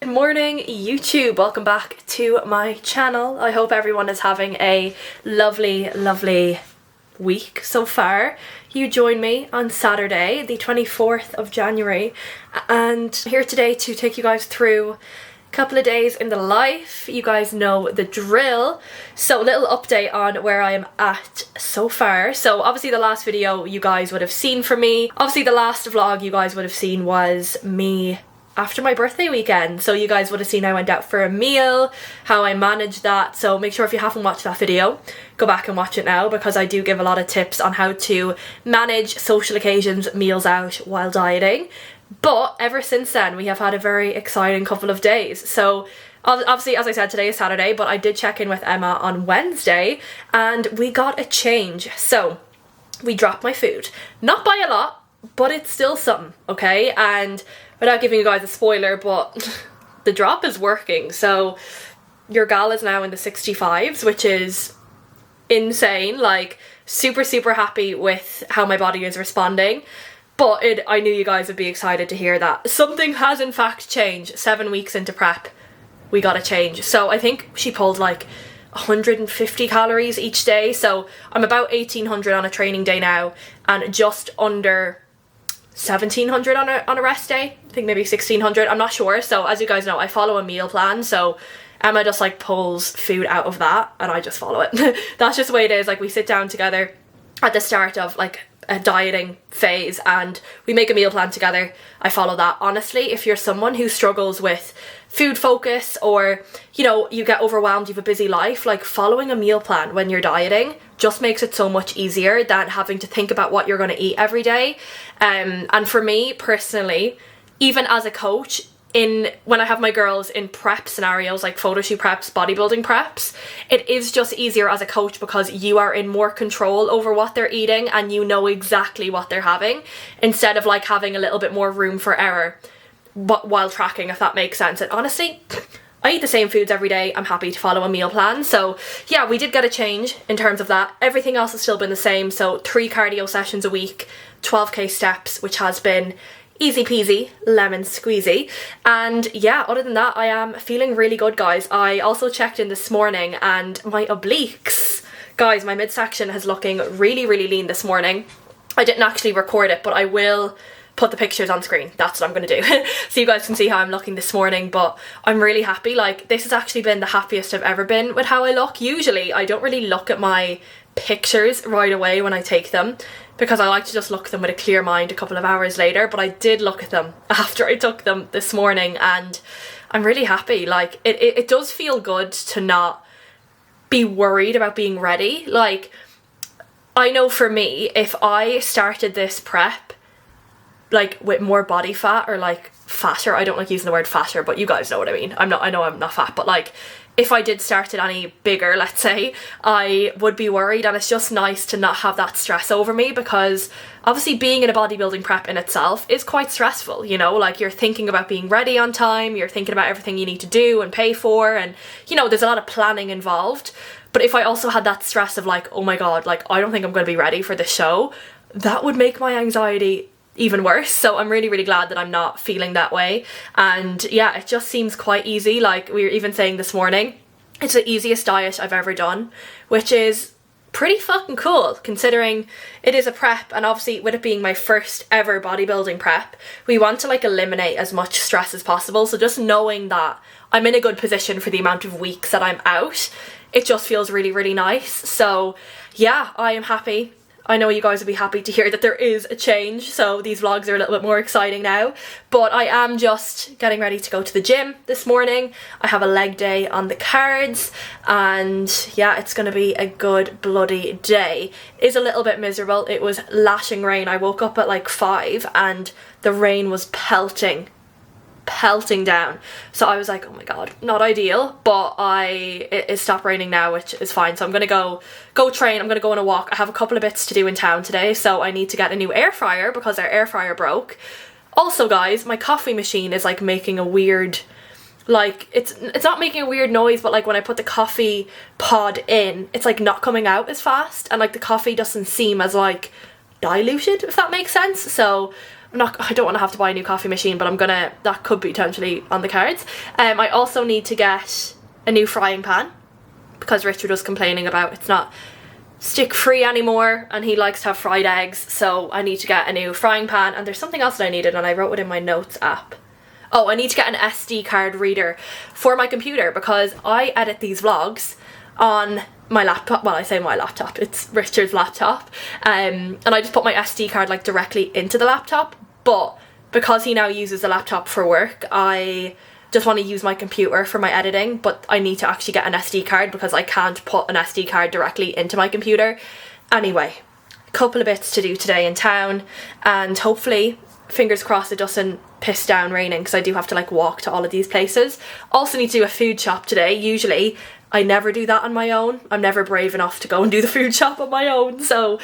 morning YouTube, welcome back to my channel. I hope everyone is having a lovely week so far. You joined me on Saturday the 24th of January and I'm here today to take you guys through a couple of days in the life. You guys know the drill. So a little update on where I am at so far. So obviously the last video you guys would have seen from me. Obviously the last vlog you guys would have seen was me after my birthday weekend, so you guys would have seen I went out for a meal, how I managed that. So make sure if you haven't watched that video, go back and watch it now, because I do give a lot of tips on how to manage social occasions, meals out while dieting. But ever since then we have had a very exciting couple of days. So obviously, as I said, today is Saturday, but I did check in with Emma on Wednesday and we got a change. So we dropped my food, not by a lot, but it's still something, okay? And without giving you guys a spoiler, but the drop is working. So your gal is now in the 65s, which is insane. Like, super happy with how my body is responding. But I knew you guys would be excited to hear that something has in fact changed. 7 weeks into prep, we got a change. So I think she pulled like 150 calories each day. So I'm about 1800 on a training day now and just under 1700 on a rest day. I think maybe 1600, I'm not sure. So as you guys know, I follow a meal plan, so Emma just like pulls food out of that and I just follow it. That's just the way it is. Like, we sit down together at the start of like a dieting phase and we make a meal plan together. I follow that. Honestly, if you're someone who struggles with food focus, or you know, you get overwhelmed, you have a busy life, like following a meal plan when you're dieting just makes it so much easier than having to think about what you're going to eat every day. And for me personally, even as a coach, when I have my girls in prep scenarios like photo shoot preps, bodybuilding preps, it is just easier as a coach because you are in more control over what they're eating and you know exactly what they're having, instead of like having a little bit more room for error while tracking, if that makes sense. And honestly, I eat the same foods every day. I'm happy to follow a meal plan. So yeah, we did get a change in terms of that. Everything else has still been the same. So 3 cardio sessions a week, 12k steps, which has been easy peasy, lemon squeezy. And yeah, other than that, I am feeling really good, guys. I also checked in this morning and my obliques, guys, my midsection is looking really lean this morning. I didn't actually record it, but I will put the pictures on screen. That's what I'm gonna do. So you guys can see how I'm looking this morning. But I'm really happy. Like, this has actually been the happiest I've ever been with how I look. Usually I don't really look at my pictures right away when I take them, because I like to just look at them with a clear mind a couple of hours later. But I did look at them after I took them this morning and I'm really happy. Like, it does feel good to not be worried about being ready. Like, I know for me, if I started this prep like with more body fat, or like fatter, I don't like using the word fatter, but you guys know what I mean. I know I'm not fat, but like if I did start it any bigger, let's say, I would be worried. And it's just nice to not have that stress over me, because obviously being in a bodybuilding prep in itself is quite stressful, you know, like you're thinking about being ready on time, you're thinking about everything you need to do and pay for, and you know, there's a lot of planning involved. But if I also had that stress of like, oh my god, like I don't think I'm going to be ready for this show, that would make my anxiety even worse. So I'm really glad that I'm not feeling that way. And yeah, it just seems quite easy. Like we were even saying this morning, it's the easiest diet I've ever done, which is pretty fucking cool considering it is a prep. And obviously with it being my first ever bodybuilding prep, we want to like eliminate as much stress as possible. So just knowing that I'm in a good position for the amount of weeks that I'm out, it just feels really nice. So yeah, I am happy. I know you guys will be happy to hear that there is a change, so these vlogs are a little bit more exciting now. But I am just getting ready to go to the gym this morning. I have a leg day on the cards and yeah, it's going to be a good bloody day. It is a little bit miserable. It was lashing rain. I woke up at like 5 and the rain was pelting down, so I was like, oh my god, not ideal. But it stopped raining now, which is fine. So I'm gonna go train. I'm gonna go on a walk. I have a couple of bits to do in town today, so I need to get a new air fryer because our air fryer broke. Also guys, my coffee machine is like making a weird, like it's not making a weird noise, but like when I put the coffee pod in, it's like not coming out as fast, and like the coffee doesn't seem as like diluted, if that makes sense. So I don't want to have to buy a new coffee machine, but that could be potentially on the cards. I also need to get a new frying pan because Richard was complaining about it's not stick free anymore and he likes to have fried eggs, so I need to get a new frying pan. And there's something else that I needed and I wrote it in my notes app. Oh, I need to get an SD card reader for my computer because I edit these vlogs on my laptop. Well, I say my laptop, it's Richard's laptop, and I just put my SD card like directly into the laptop, but because he now uses the laptop for work, I just want to use my computer for my editing, but I need to actually get an SD card because I can't put an SD card directly into my computer. Anyway, a couple of bits to do today in town, and hopefully, fingers crossed, it doesn't piss down raining because I do have to like walk to all of these places. Also need to do a food shop today. Usually I never do that on my own. I'm never brave enough to go and do the food shop on my own, so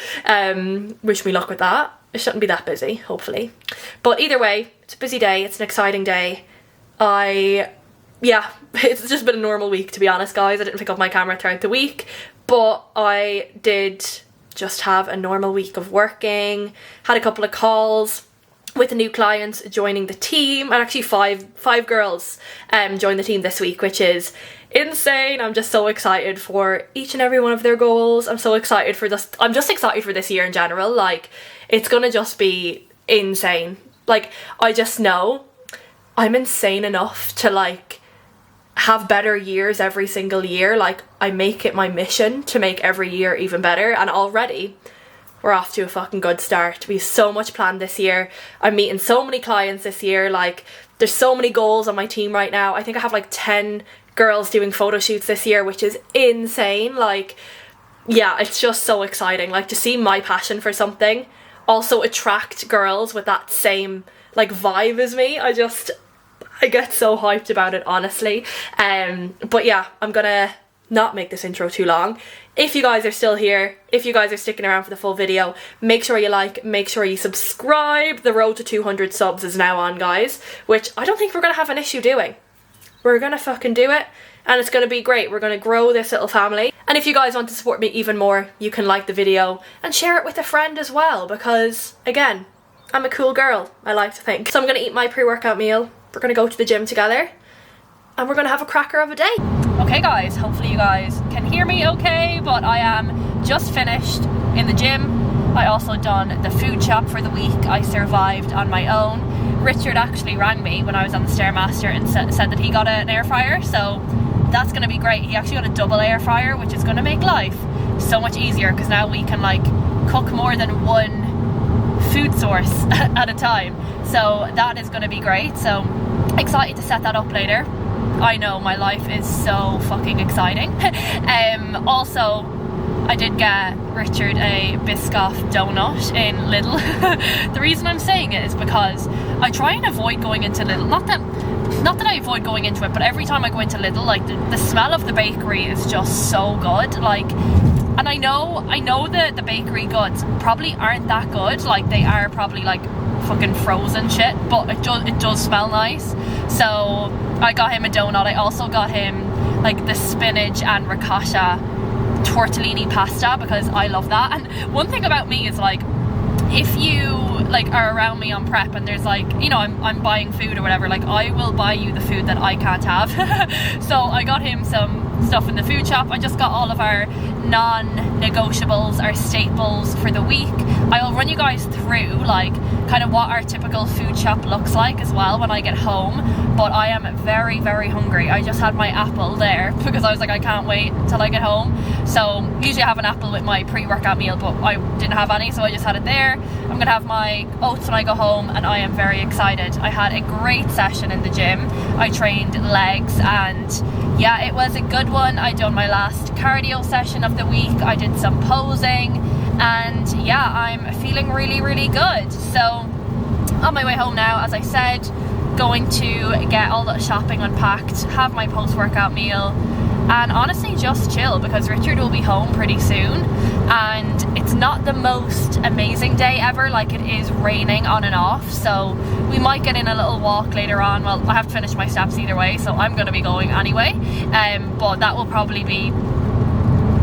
wish me luck with that. It shouldn't be that busy, hopefully. But either way, it's a busy day, it's an exciting day. It's just been a normal week, to be honest, guys. I didn't pick up my camera throughout the week, but I did just have a normal week of working, had a couple of calls with the new clients joining the team, and actually five girls joined the team this week, which is insane. I'm just so excited for each and every one of their goals. I'm so excited for this. I'm just excited for this year in general. Like, it's gonna just be insane. Like, I just know I'm insane enough to like have better years every single year. Like, I make it my mission to make every year even better, and already we're off to a fucking good start. We have so much planned this year. I'm meeting so many clients this year. Like, there's so many goals on my team right now. I think I have like 10 girls doing photo shoots this year, which is insane. Like, yeah, it's just so exciting. Like, to see my passion for something also attract girls with that same like vibe as me. I get so hyped about it, honestly. But yeah, I'm gonna not make this intro too long. If you guys are still here, if you guys are sticking around for the full video, make sure you like, make sure you subscribe. The road to 200 subs is now on, guys, which I don't think we're gonna have an issue doing. We're gonna fucking do it, and it's gonna be great. We're gonna grow this little family. And if you guys want to support me even more, you can like the video and share it with a friend as well, because again, I'm a cool girl, I like to think. So I'm gonna eat my pre-workout meal, we're gonna go to the gym together, and we're gonna have a cracker of a day. Okay guys, hopefully you guys can hear me okay, but I am just finished in the gym. I also done the food shop for the week. I survived on my own. Richard actually rang me when I was on the Stairmaster and said that he got an air fryer, so that's gonna be great. He actually got a double air fryer, which is gonna make life so much easier because now we can like cook more than one food source at a time, so that is going to be great. So excited to set that up later. I know, my life is so fucking exciting. Also, I did get Richard a Biscoff donut in Lidl. The reason I'm saying it is because I try and avoid going into Lidl. Not that I avoid going into it, but every time I go into Lidl, like the smell of the bakery is just so good. Like, and I know that the bakery goods probably aren't that good. Like, they are probably like fucking frozen shit, but it does smell nice. So I got him a donut. I also got him like the spinach and ricotta tortellini pasta because I love that. And one thing about me is like, if you like are around me on prep and there's like, you know, I'm buying food or whatever, like I will buy you the food that I can't have. So I got him some stuff in the food shop. I just got all of our non-negotiables, our staples for the week. I'll run you guys through like kind of what our typical food shop looks like as well when I get home, but I am very, very hungry. I just had my apple there because I was like, I can't wait till I get home. So usually I have an apple with my pre-workout meal, but I didn't have any, so I just had it there. I'm gonna have my oats when I go home, and I am very excited. I had a great session in the gym. I trained legs, and yeah, it was a good one. I done my last cardio session of the week. I did some posing, and yeah, I'm feeling really, really good. So on my way home now, as I said, going to get all the shopping unpacked, have my post-workout meal, and honestly just chill because Richard will be home pretty soon, and it's not the most amazing day ever. Like, it is raining on and off, so we might get in a little walk later on. Well, I have to finish my steps either way, so I'm going to be going anyway, but that will probably be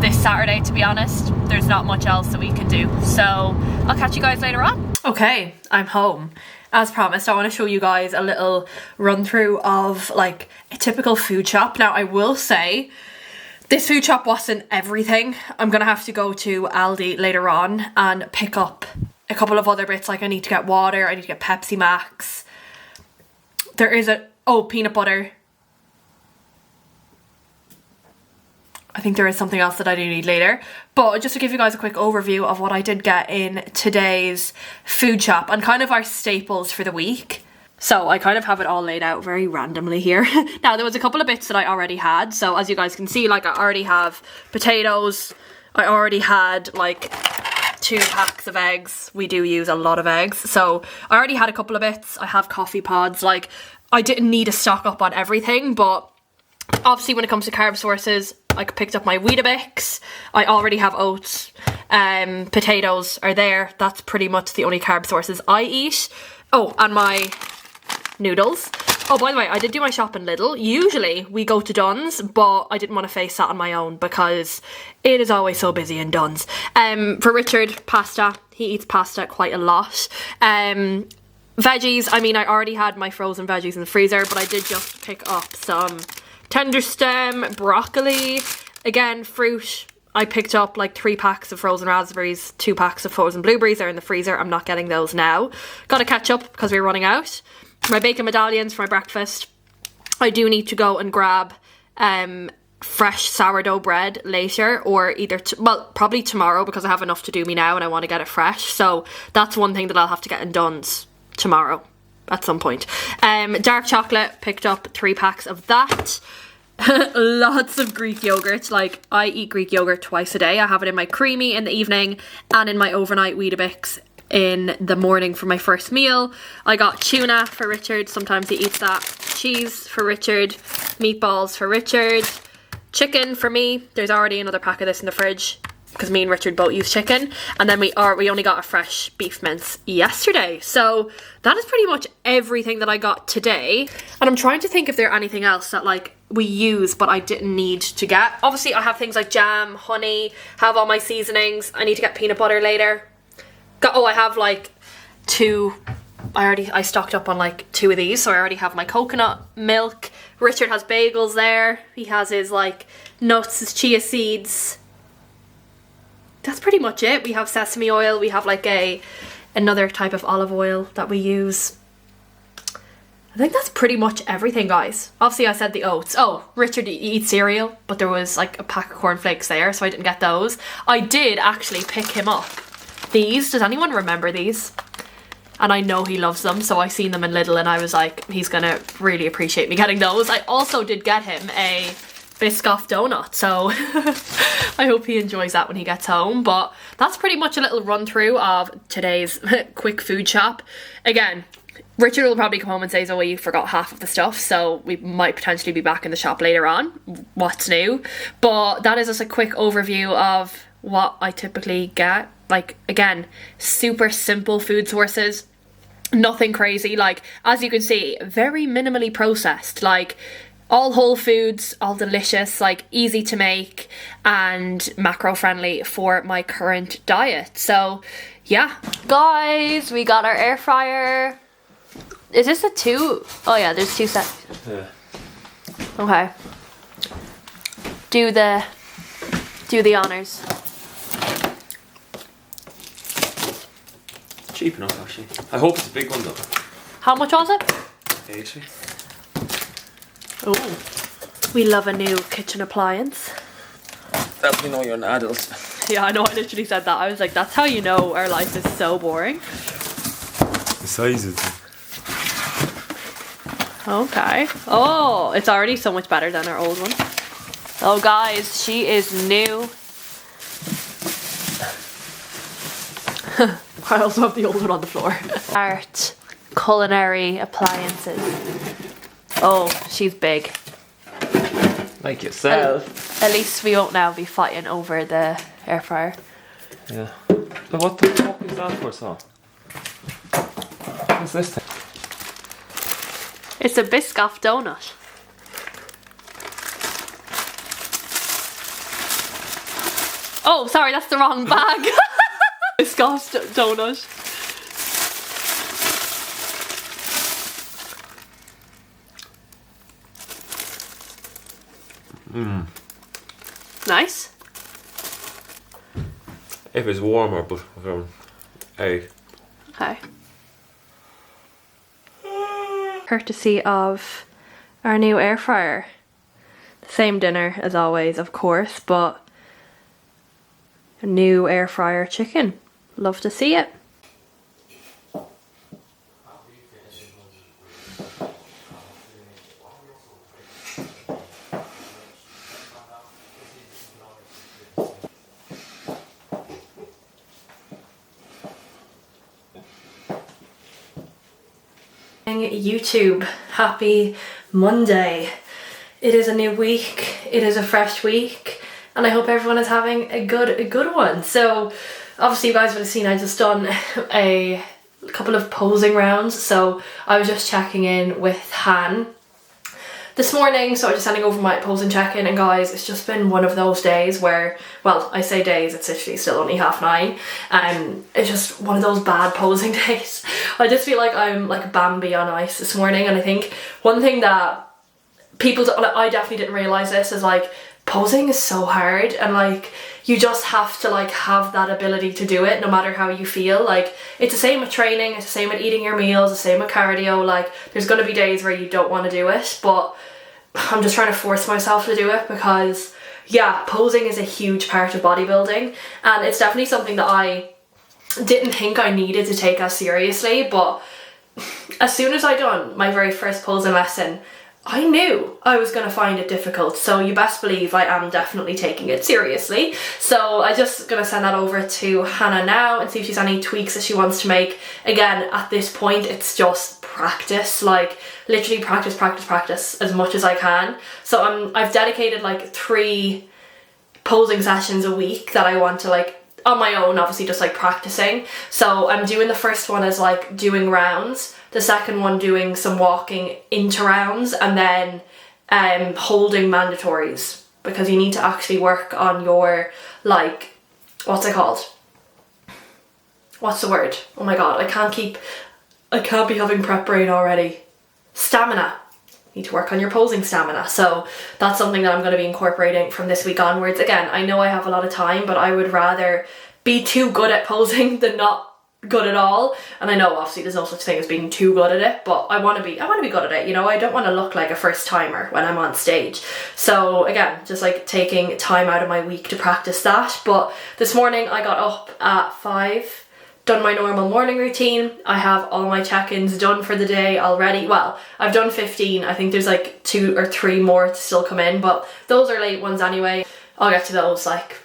this Saturday, to be honest. There's not much else that we can do, so I'll catch you guys later on. Okay, I'm home. as promised, I want to show you guys a little run through of like a typical food shop. Now I will say this food shop wasn't everything. I'm gonna have to go to Aldi later on and pick up a couple of other bits. Like I need to get water, I need to get Pepsi Max. There is peanut butter. I think there is something else that I do need later. But just to give you guys a quick overview of what I did get in today's food shop and kind of our staples for the week. So I kind of have it all laid out very randomly here. Now there was a couple of bits that I already had. So as you guys can see, like I already have potatoes. I already had like 2 packs of eggs. We do use a lot of eggs. So I already had a couple of bits. I have coffee pods. Like I didn't need to stock up on everything, but obviously when it comes to carb sources, I picked up my Weetabix. I already have oats. Potatoes are there. That's pretty much the only carb sources I eat. Oh, and my noodles. Oh, by the way, I did do my shop in Lidl. Usually we go to Dunn's, but I didn't want to face that on my own because it is always so busy in Dunn's. For Richard, pasta. He eats pasta quite a lot. Veggies, I mean, I already had my frozen veggies in the freezer, but I did just pick up some tender stem, broccoli, again, fruit. I picked up like 3 packs of frozen raspberries, 2 packs of frozen blueberries. They're in the freezer. I'm not getting those now. Gotta catch up because we're running out. My bacon medallions for my breakfast. I do need to go and grab fresh sourdough bread later, or either, probably tomorrow because I have enough to do me now and I want to get it fresh. So that's one thing that I'll have to get in Dunn's tomorrow at some point. Dark chocolate, picked up 3 packs of that. Lots of Greek yogurt. Like I eat Greek yogurt twice a day. I have it in my creamy in the evening and in my overnight Weetabix in the morning for my first meal. I got tuna for Richard. Sometimes he eats that. Cheese for Richard. Meatballs for Richard. Chicken for me. There's already another pack of this in the fridge because me and Richard both use chicken. And then we only got a fresh beef mince yesterday. So that is pretty much everything that I got today. And I'm trying to think if there's anything else that like we use but I didn't need to get. Obviously I have things like jam, honey, have all my seasonings. I need to get peanut butter later. I have like 2. I stocked up on like 2 of these, so I already have my coconut milk. Richard has bagels there. He has his like nuts, his chia seeds. That's pretty much it. We have sesame oil. We have like another type of olive oil that we use. I think that's pretty much everything, guys. Obviously I said the oats. Oh, Richard eats cereal, but there was like a pack of cornflakes there, so I didn't get those. I did actually pick him up these. Does anyone remember these? And I know he loves them, so I seen them in Lidl and I was like, he's gonna really appreciate me getting those. I also did get him a Biscoff donut, so I hope he enjoys that when he gets home. But that's pretty much a little run through of today's quick food shop. Again, Richard will probably come home and say, oh, you forgot half of the stuff, so we might potentially be back in the shop later on. What's new? But that is just a quick overview of what I typically get. Like, again, super simple food sources, nothing crazy. Like, as you can see, very minimally processed. Like, all whole foods, all delicious, like easy to make and macro friendly for my current diet. So yeah, guys, we got our air fryer. Is this a 2? Oh yeah, there's 2 sets. Yeah. Okay. Do the honors. Cheap enough, actually. I hope it's a big one though. How much was it? 80. Oh, we love a new kitchen appliance. That's when you know you're an adult. Yeah, I know, I literally said that. I was like, that's how you know our life is so boring. The size is... Okay. Oh, it's already so much better than our old one. Oh guys, she is new. I also have the old one on the floor. Art culinary appliances. Oh, she's big. Like yourself. At least we won't now be fighting over the air fryer. Yeah. But what the fuck is that for, so? What's this thing? It's a Biscoff donut. Oh, sorry, that's the wrong bag. Biscoff donut. Nice. If it's warmer, but hey. Okay. Courtesy of our new air fryer. The same dinner as always, of course, but a new air fryer chicken. Love to see it. YouTube, happy Monday. It is a new week, it is a fresh week, and I hope everyone is having a good one. So obviously you guys would have seen I just done a couple of posing rounds, so I was just checking in with Han this morning, so I'm just sending over my posing check-in, and guys, it's just been one of those days where, well, I say days, it's literally still only 9:30. It's just one of those bad posing days. I just feel like I'm like Bambi on ice this morning, and I think one thing that I definitely didn't realise this, is like posing is so hard, and like you just have to like have that ability to do it no matter how you feel. Like it's the same with training, it's the same with eating your meals, the same with cardio. Like there's going to be days where you don't want to do it, but I'm just trying to force myself to do it, because yeah, posing is a huge part of bodybuilding, and it's definitely something that I didn't think I needed to take as seriously. But as soon as I done my very first posing lesson, I knew I was going to find it difficult, so you best believe I am definitely taking it seriously. So I'm just going to send that over to Hannah now and see if she's any tweaks that she wants to make. Again, at this point it's just practice, like literally practice as much as I can. So I've dedicated like 3 posing sessions a week that I want to like on my own, obviously just like practicing. So I'm doing the first one as like doing rounds, the second one doing some walking into rounds, and then holding mandatories, because you need to actually work on your like, what's it called? What's the word? Oh my god, I can't be having prep brain already. Stamina. You need to work on your posing stamina. So that's something that I'm going to be incorporating from this week onwards. Again, I know I have a lot of time, but I would rather be too good at posing than not good at all. And I know obviously there's no such thing as being too good at it, but I want to be good at it, you know. I don't want to look like a first timer when I'm on stage. So again, just like taking time out of my week to practice that. But this morning I got up at 5, done my normal morning routine. I have all my check-ins done for the day already. Well, I've done 15. I think there's like 2 or 3 more to still come in, but those are late ones anyway. I'll get to those like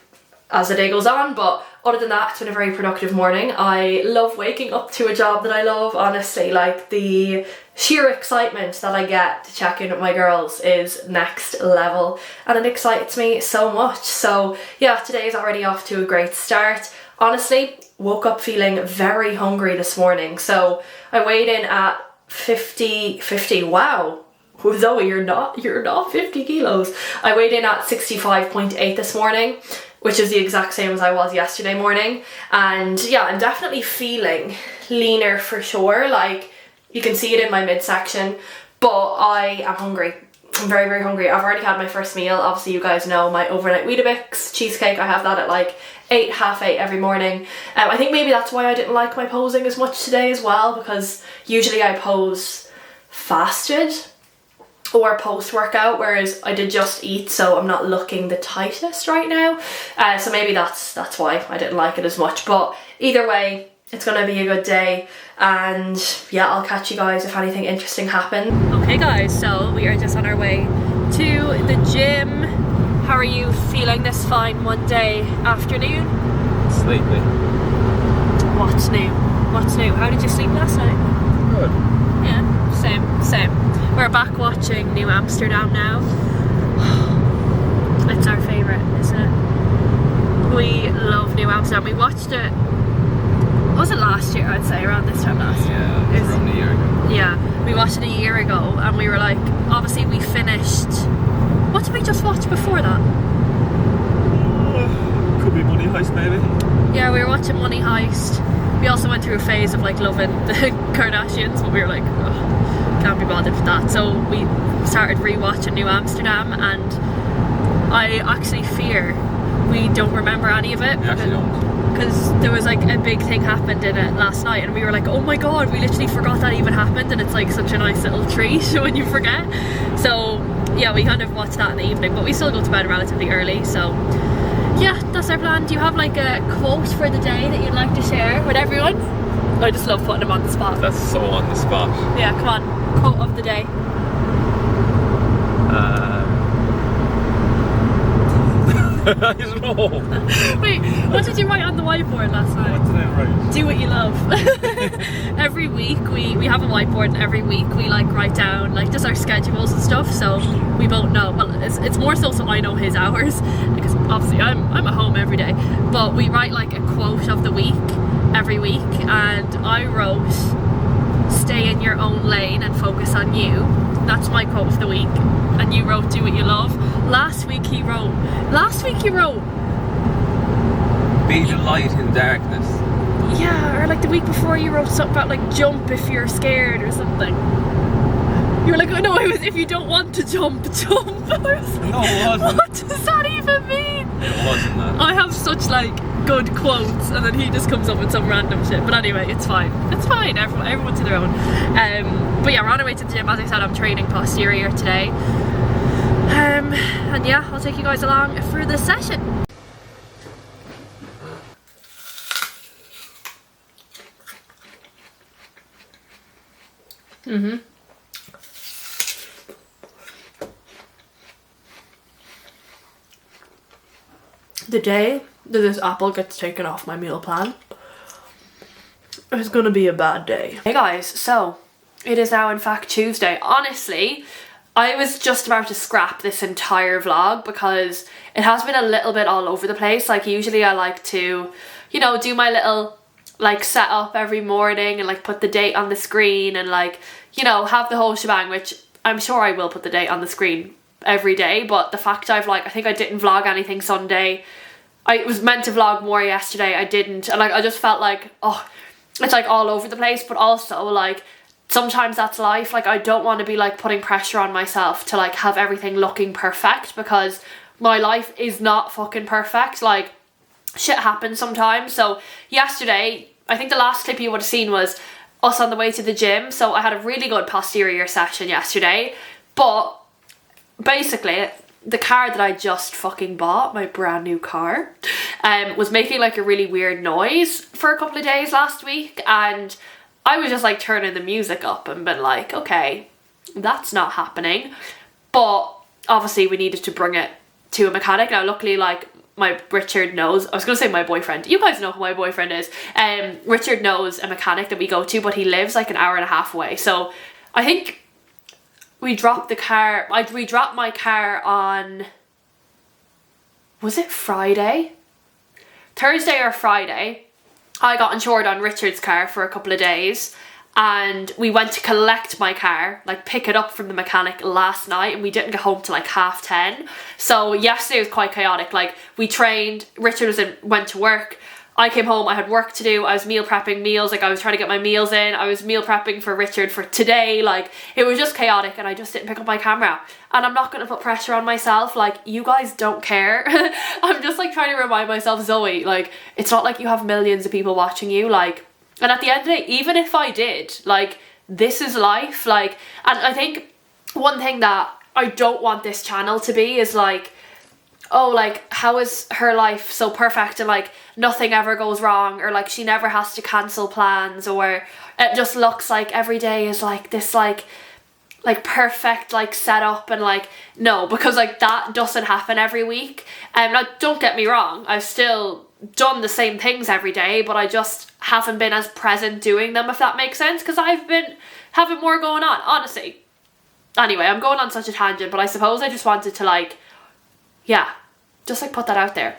as the day goes on. But other than that, it's been a very productive morning. I love waking up to a job that I love, honestly. Like the sheer excitement that I get to check in with my girls is next level, and it excites me so much. So yeah, today's already off to a great start. Honestly, woke up feeling very hungry this morning. So I weighed in at 50, wow. Zoe, you're not 50 kilos. I weighed in at 65.8 this morning, which is the exact same as I was yesterday morning. And yeah, I'm definitely feeling leaner for sure. Like you can see it in my midsection, but I am hungry. I'm very, very hungry. I've already had my first meal. Obviously you guys know my overnight Weetabix cheesecake. I have that at like 8, half 8 every morning. I think maybe that's why I didn't like my posing as much today as well, because usually I pose fasted or post-workout, whereas I did just eat, so I'm not looking the tightest right now. So maybe that's why I didn't like it as much. But either way, it's gonna be a good day, and yeah, I'll catch you guys if anything interesting happens. Okay guys, so we are just on our way to the gym. How are you feeling this fine Monday afternoon? Sleepy. What's new? How did you sleep last night? Good. Yeah, same. We're back watching New Amsterdam now. It's our favourite, isn't it? We love New Amsterdam. We watched it, was it last year? I'd say around this time last year. Yeah, it was around a year ago. Yeah, we watched it a year ago, and we were like, obviously we finished. What did we just watch before that? Could be Money Heist maybe. Yeah, we were watching Money Heist. We also went through a phase of like loving the Kardashians, but we were like, can't be bothered with that. So we started rewatching New Amsterdam, and I actually fear we don't remember any of it. You actually don't. Because there was like a big thing happened in it last night and we were like, oh my god, we literally forgot that even happened, and it's like such a nice little treat when you forget. So yeah, we kind of watched that in the evening, but we still go to bed relatively early, so yeah, that's our plan. Do you have like a quote for the day that you'd like to share with everyone? I just love putting them on the spot. That's so on the spot. Yeah, come on, quote of the day. I don't know. Wait, what did you write on the whiteboard last night? What did I write? Do what you love. Every week we have a whiteboard, and every week we like write down like just our schedules and stuff, so we both know. Well, it's more so I know his hours, because obviously I'm at home every day, but we write like a quote of the week every week, and I wrote, stay in your own lane and focus on you. That's my quote of the week. And you wrote, do what you love. Last week he wrote be the light in darkness. yeah, or like the week before you wrote something about like jump if you're scared or something. You were like, oh no, it was if you don't want to jump. I was like, No, it wasn't. what does that even mean? It wasn't that. I have such like good quotes, and then he just comes up with some random shit. But anyway, it's fine. It's fine. Everyone to their own. But yeah, we're on our way to the gym. As I said, I'm training posterior today. And yeah, I'll take you guys along for the session. The day that this apple gets taken off my meal plan is gonna be a bad day. Hey guys, so it is now in fact Tuesday. Honestly, I was just about to scrap this entire vlog because it has been a little bit all over the place. Like usually I like to, you know, do my little like setup every morning and like put the date on the screen and like, you know, have the whole shebang, which I'm sure I will put the date on the screen every day. But the fact I think I didn't vlog anything Sunday. I was meant to vlog more yesterday, I didn't, and like I just felt like, oh, it's like all over the place. But also like sometimes that's life. Like I don't want to be like putting pressure on myself to like have everything looking perfect, because my life is not fucking perfect. Like shit happens sometimes. So yesterday, I think the last clip you would have seen was us on the way to the gym. So I had a really good posterior session yesterday, but basically the car that I just fucking bought, my brand new car, was making like a really weird noise for a couple of days last week, and I was just like turning the music up and been like, okay, that's not happening. But obviously we needed to bring it to a mechanic. Now luckily, like my Richard knows, I was gonna say my boyfriend, you guys know who my boyfriend is. Richard knows a mechanic that we go to, but he lives like an hour and a half away. So I think we dropped my car on, was it Friday? Thursday or Friday. I got insured on Richard's car for a couple of days, and we went to collect my car, like pick it up from the mechanic last night, and we didn't get home till like 10:30. So yesterday was quite chaotic. Like we trained, Richard went to work, I came home, I had work to do, I was meal prepping meals, like I was trying to get my meals in, I was meal prepping for Richard for today, like it was just chaotic, and I just didn't pick up my camera. And I'm not going to put pressure on myself, like you guys don't care. I'm just like trying to remind myself, Zoe, like it's not like you have millions of people watching you, like, and at the end of the day, even if I did, like this is life, like, and I think one thing that I don't want this channel to be is like, oh, like how is her life so perfect and like nothing ever goes wrong, or like she never has to cancel plans, or it just looks like every day is like this like perfect like setup, and like no, because like that doesn't happen every week. Like don't get me wrong, I've still done the same things every day, but I just haven't been as present doing them, if that makes sense, because I've been having more going on, honestly. Anyway, I'm going on such a tangent, but I suppose I just wanted to like, yeah, just like put that out there.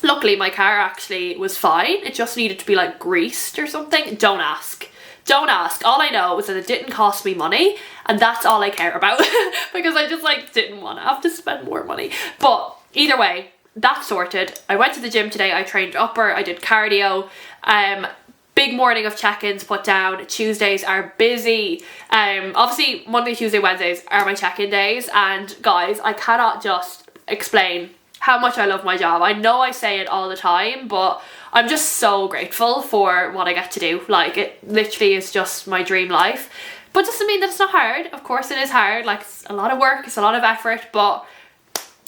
Luckily my car actually was fine, it just needed to be like greased or something. Don't ask, all I know is that it didn't cost me money, and that's all I care about. Because I just like didn't want to have to spend more money. But either way, that's sorted. I went to the gym today, I trained upper, I did cardio. Big morning of check-ins put down. Tuesdays are busy. Obviously Monday, Tuesday, Wednesdays are my check-in days, and guys, I cannot just explain how much I love my job. I know I say it all the time, but I'm just so grateful for what I get to do. Like, it literally is just my dream life. But doesn't mean that it's not hard. Of course it is hard. Like, it's a lot of work, it's a lot of effort, but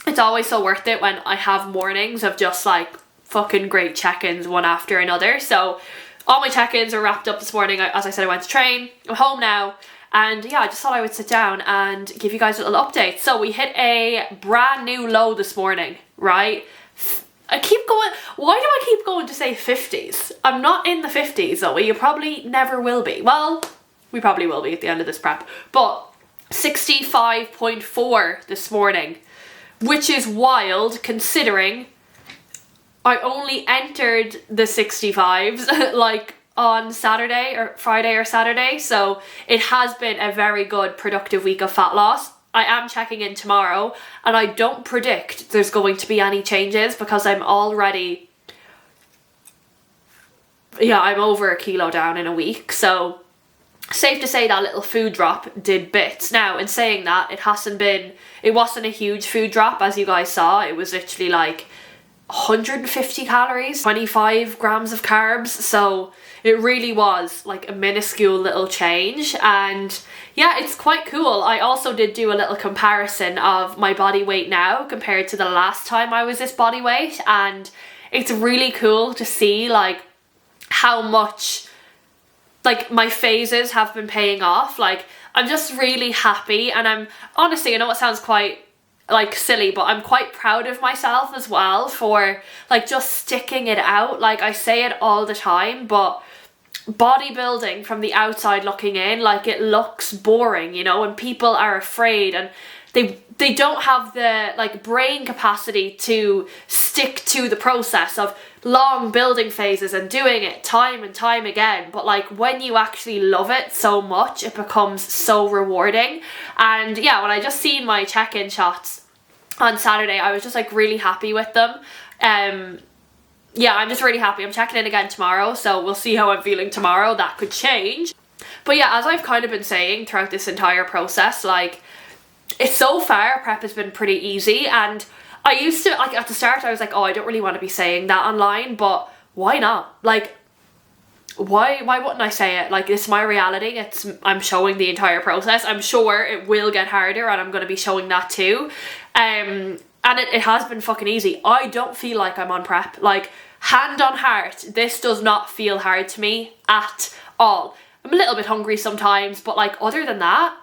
it's always so worth it when I have mornings of just like fucking great check-ins one after another. So all my check-ins are wrapped up this morning. As I said, I went to train. I'm home now. And yeah, I just thought I would sit down and give you guys a little update. So we hit a brand new low this morning, right? I keep going, why do I keep going to say 50s? I'm not in the 50s though. You probably never will be. Well, we probably will be at the end of this prep. But 65.4 this morning, which is wild considering I only entered the 65s like on Saturday or Friday or Saturday. So it has been a very good productive week of fat loss. I am checking in tomorrow and I don't predict there's going to be any changes because I'm already, I'm over a kilo down in a week. So safe to say that little food drop did bits. Now, in saying that, it wasn't a huge food drop as you guys saw. It was literally like 150 calories, 25 grams of carbs. So it really was like a minuscule little change, and yeah, it's quite cool. I also did do a little comparison of my body weight now compared to the last time I was this body weight, and it's really cool to see like how much like my phases have been paying off. Like, I'm just really happy, and I'm honestly, I know it sounds quite like silly, but I'm quite proud of myself as well for like just sticking it out. Like, I say it all the time, but bodybuilding from the outside looking in, like, it looks boring, you know, and people are afraid and they don't have the like brain capacity to stick to the process of long building phases and doing it time and time again. But like, when you actually love it so much, it becomes so rewarding. And yeah, when I just seen my check-in shots on Saturday, I was just like really happy with them. Yeah, I'm just really happy. I'm checking in again tomorrow, so we'll see how I'm feeling tomorrow. That could change. But yeah, as I've kind of been saying throughout this entire process, like, it's so far, prep has been pretty easy. And I used to, like, at the start, I was like, oh, I don't really want to be saying that online, but why not? Like, why wouldn't I say it? Like, it's my reality. I'm showing the entire process. I'm sure it will get harder, and I'm going to be showing that too. And it has been fucking easy. I don't feel like I'm on prep. Like, hand on heart, this does not feel hard to me at all. I'm a little bit hungry sometimes, but like, other than that,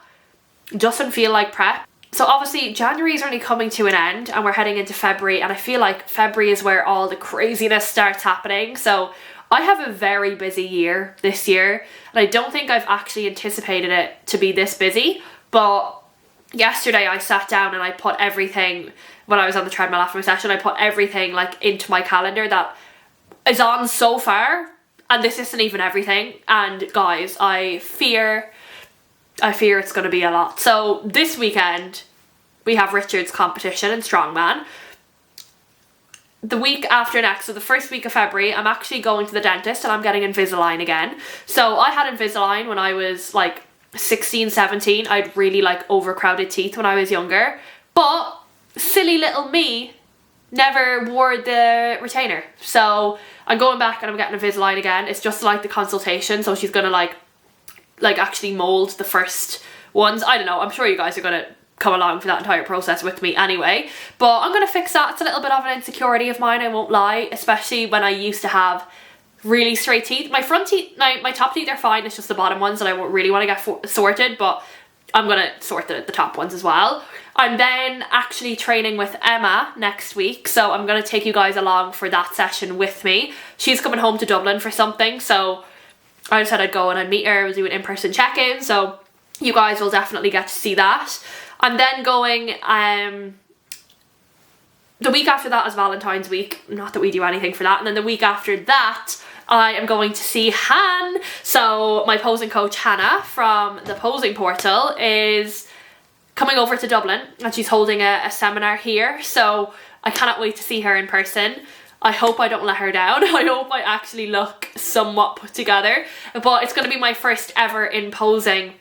it doesn't feel like prep. So obviously January is only coming to an end and we're heading into February, and I feel like February is where all the craziness starts happening. So I have a very busy year this year, and I don't think I've actually anticipated it to be this busy. But yesterday I sat down and I put everything, when I was on the treadmill after my session, I put everything like into my calendar that is on so far, and this isn't even everything. And guys, I fear it's going to be a lot. So this weekend we have Richard's competition in strongman. The week after next, so the first week of February, I'm actually going to the dentist and I'm getting Invisalign again. So I had Invisalign when I was like 16, 17. I had really like overcrowded teeth when I was younger, but silly little me never wore the retainer. So I'm going back and I'm getting Invisalign again. It's just like the consultation, so she's gonna like actually mold the first ones. I don't know, I'm sure you guys are gonna come along for that entire process with me anyway, but I'm gonna fix that. It's a little bit of an insecurity of mine, I won't lie, especially when I used to have really straight teeth. My front teeth, my top teeth are fine, it's just the bottom ones that I won't really want to get sorted, but I'm gonna sort the top ones as well. I'm then actually training with Emma next week, so I'm gonna take you guys along for that session with me. She's coming home to Dublin for something, so I just said I'd go and I'd meet her. We'll do an in-person check-in, so you guys will definitely get to see that. I'm then going, the week after that is Valentine's week, not that we do anything for that, and then the week after that I am going to see Han. So my posing coach Hannah from the Posing Portal is coming over to Dublin, and she's holding a seminar here, so I cannot wait to see her in person. I hope I don't let her down. I hope I actually look somewhat put together, but it's going to be my first ever in posing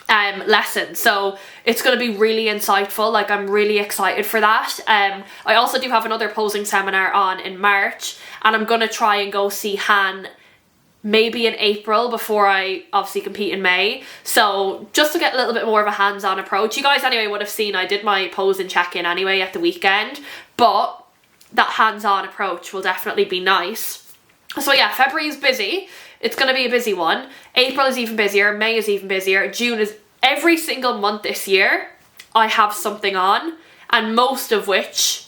lesson, so it's going to be really insightful. Like, I'm really excited for that. I also do have another posing seminar on in March, and I'm going to try and go see Han maybe in April before I obviously compete in May. So just to get a little bit more of a hands-on approach. You guys anyway would have seen I did my posing check-in anyway at the weekend, but that hands-on approach will definitely be nice. So yeah, February is busy. It's going to be a busy one. April is even busier. May is even busier. June is every single month this year. I have something on, and most of which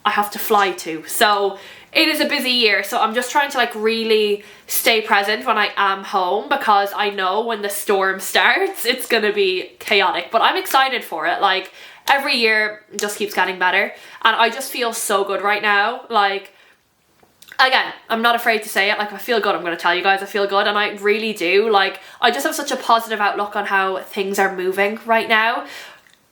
I have to fly to. So it is a busy year. So I'm just trying to like really stay present when I am home, because I know when the storm starts, it's going to be chaotic. But I'm excited for it. Like, every year just keeps getting better. And I just feel so good right now. Like, again, I'm not afraid to say it. Like, I feel good. I'm going to tell you guys I feel good, and I really do. Like, I just have such a positive outlook on how things are moving right now.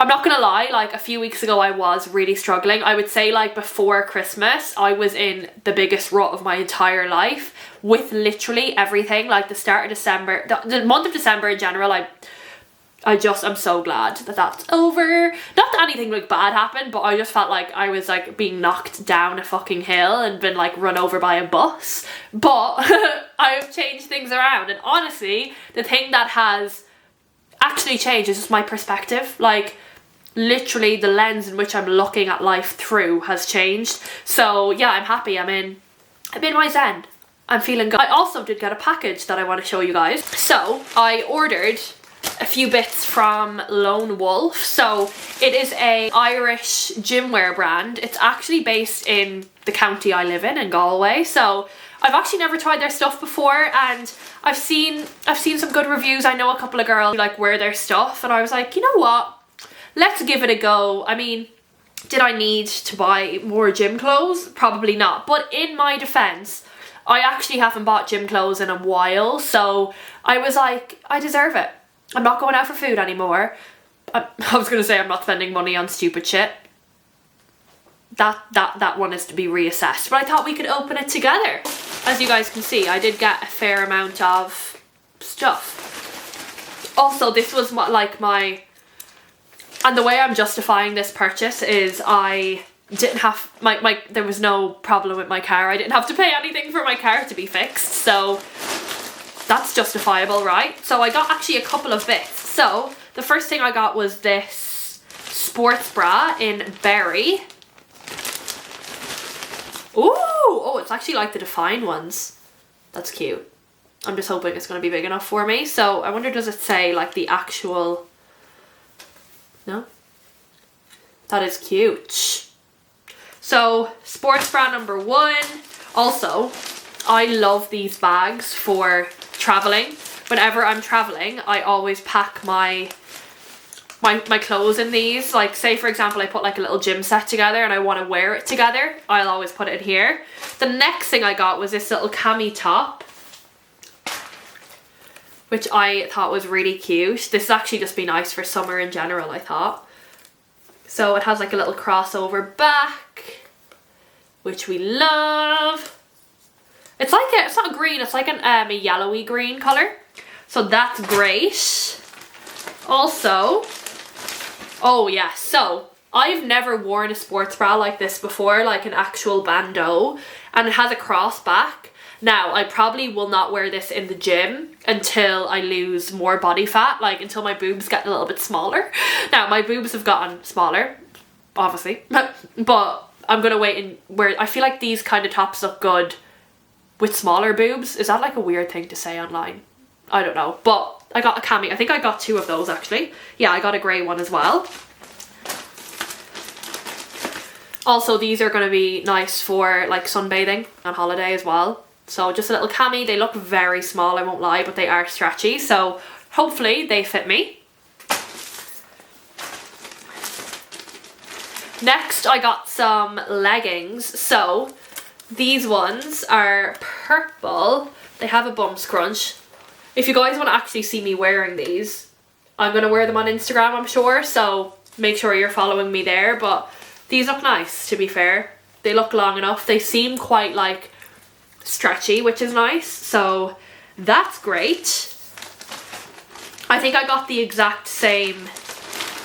I'm not gonna lie, like, a few weeks ago I was really struggling. I would say, like, before Christmas I was in the biggest rut of my entire life with literally everything. Like, the start of December, the month of December in general, I'm so glad that that's over. Not that anything like bad happened, but I just felt like I was like being knocked down a fucking hill and been like run over by a bus. But I've changed things around, and honestly, the thing that has actually changed is just my perspective. Like, literally the lens in which I'm looking at life through has changed. So yeah, I'm happy. I'm in my zen. I'm feeling good. I also did get a package that I want to show you guys. So I ordered a few bits from Lone Wolf. So it is a Irish gym wear brand. It's actually based in the county I live in Galway. So I've actually never tried their stuff before, and I've seen some good reviews. I know a couple of girls who like wear their stuff, and I was like, you know what? Let's give it a go. I mean, did I need to buy more gym clothes? Probably not. But in my defense, I actually haven't bought gym clothes in a while, so I was like, I deserve it. I'm not going out for food anymore. I was going to say I'm not spending money on stupid shit. That one is to be reassessed. But I thought we could open it together. As you guys can see, I did get a fair amount of stuff. Also, this was my... And the way I'm justifying this purchase is I didn't have... there was no problem with my car. I didn't have to pay anything for my car to be fixed. So that's justifiable, right? So I got actually a couple of bits. So the first thing I got was this sports bra in berry. Ooh! Oh, it's actually like the Define ones. That's cute. I'm just hoping it's going to be big enough for me. So I wonder, does it say like the actual... No? That is cute. So, sports bra number 1. Also, I love these bags for traveling. Whenever I'm traveling, I always pack my clothes in these. Like, say for example I put like a little gym set together and I want to wear it together, I'll always put it in here. The next thing I got was this little cami top, which I thought was really cute. This has actually just be nice for summer in general, I thought. So it has like a little crossover back, which we love. It's like it's not green, it's like a yellowy green colour. So that's great. Also, oh yeah, so I've never worn a sports bra like this before, like an actual bandeau, and it has a cross back. Now, I probably will not wear this in the gym until I lose more body fat, like until my boobs get a little bit smaller. Now, my boobs have gotten smaller, obviously, but I'm going to wait and wear... I feel like these kind of tops look good with smaller boobs. Is that like a weird thing to say online? I don't know, but I got a cami. I think I got 2 of those actually. Yeah, I got a grey one as well. Also, these are going to be nice for like sunbathing on holiday as well. So just a little cami. They look very small, I won't lie, but they are stretchy. So hopefully they fit me. Next, I got some leggings. So these ones are purple. They have a bum scrunch. If you guys want to actually see me wearing these, I'm going to wear them on Instagram, I'm sure. So make sure you're following me there. But these look nice, to be fair. They look long enough. They seem quite like stretchy, which is nice, so that's great. I think I got the exact same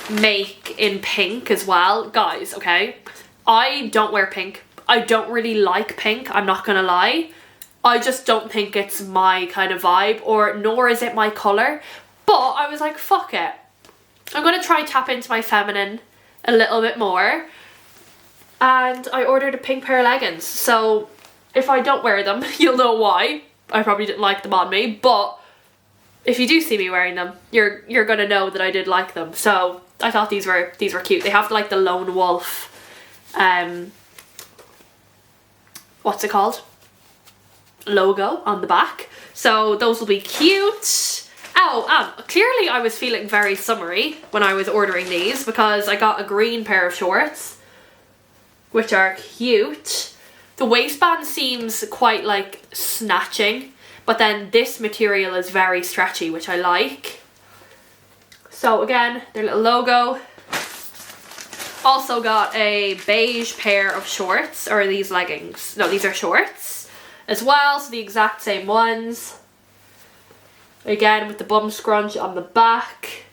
make in pink as well. Guys, okay, I don't wear pink. I don't really like pink, I'm not gonna lie. I just don't think it's my kind of vibe, or nor is it my colour. But I was like, fuck it. I'm gonna try tap into my feminine a little bit more. And I ordered a pink pair of leggings. So if I don't wear them, you'll know why. I probably didn't like them on me, but if you do see me wearing them, you're gonna know that I did like them. So I thought these were cute. They have like the lone wolf, what's it called? Logo on the back. So those will be cute. Oh, clearly I was feeling very summery when I was ordering these, because I got a green pair of shorts, which are cute. The waistband seems quite like snatching, but then this material is very stretchy, which I like. So again, their little logo. Also got a beige pair of shorts, or these leggings. No, these are shorts as well, so the exact same ones. Again, with the bum scrunch on the back.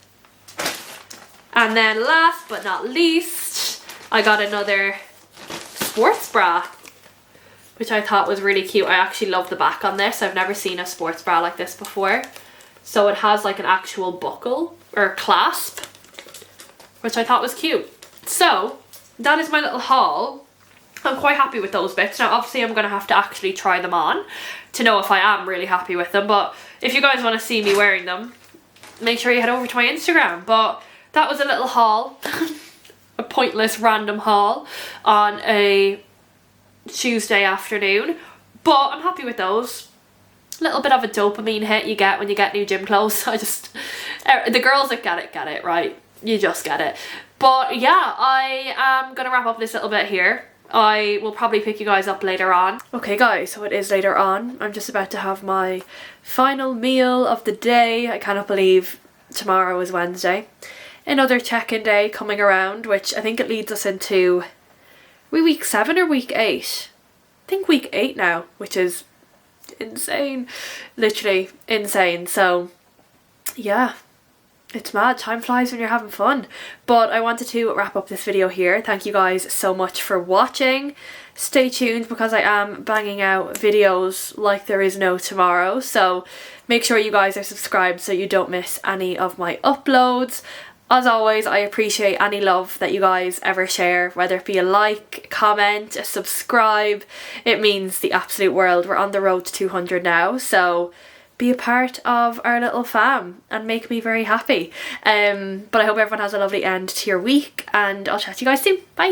And then last but not least, I got another sports bra, which I thought was really cute. I actually love the back on this. I've never seen a sports bra like this before. So it has like an actual buckle or clasp, which I thought was cute. So that is my little haul. I'm quite happy with those bits. Now obviously I'm going to have to actually try them on to know if I am really happy with them. But if you guys want to see me wearing them, make sure you head over to my Instagram. But that was a little haul. A pointless random haul on a Tuesday afternoon. But I'm happy with those. A little bit of a dopamine hit you get when you get new gym clothes. The girls that get it, right? You just get it. But yeah, I am going to wrap up this little bit here. I will probably pick you guys up later on. Okay guys, so it is later on. I'm just about to have my final meal of the day. I cannot believe tomorrow is Wednesday. Another check-in day coming around, which I think it leads us into week 7 or week 8. I think week 8 now, which is insane. Literally insane. So yeah, it's mad. Time flies when you're having fun. But I wanted to wrap up this video here. Thank you guys so much for watching. Stay tuned, because I am banging out videos like there is no tomorrow. So make sure you guys are subscribed so you don't miss any of my uploads. As always, I appreciate any love that you guys ever share, whether it be a like, comment, a subscribe. It means the absolute world. We're on the road to 200 now, so be a part of our little fam and make me very happy. But I hope everyone has a lovely end to your week, and I'll chat to you guys soon. Bye!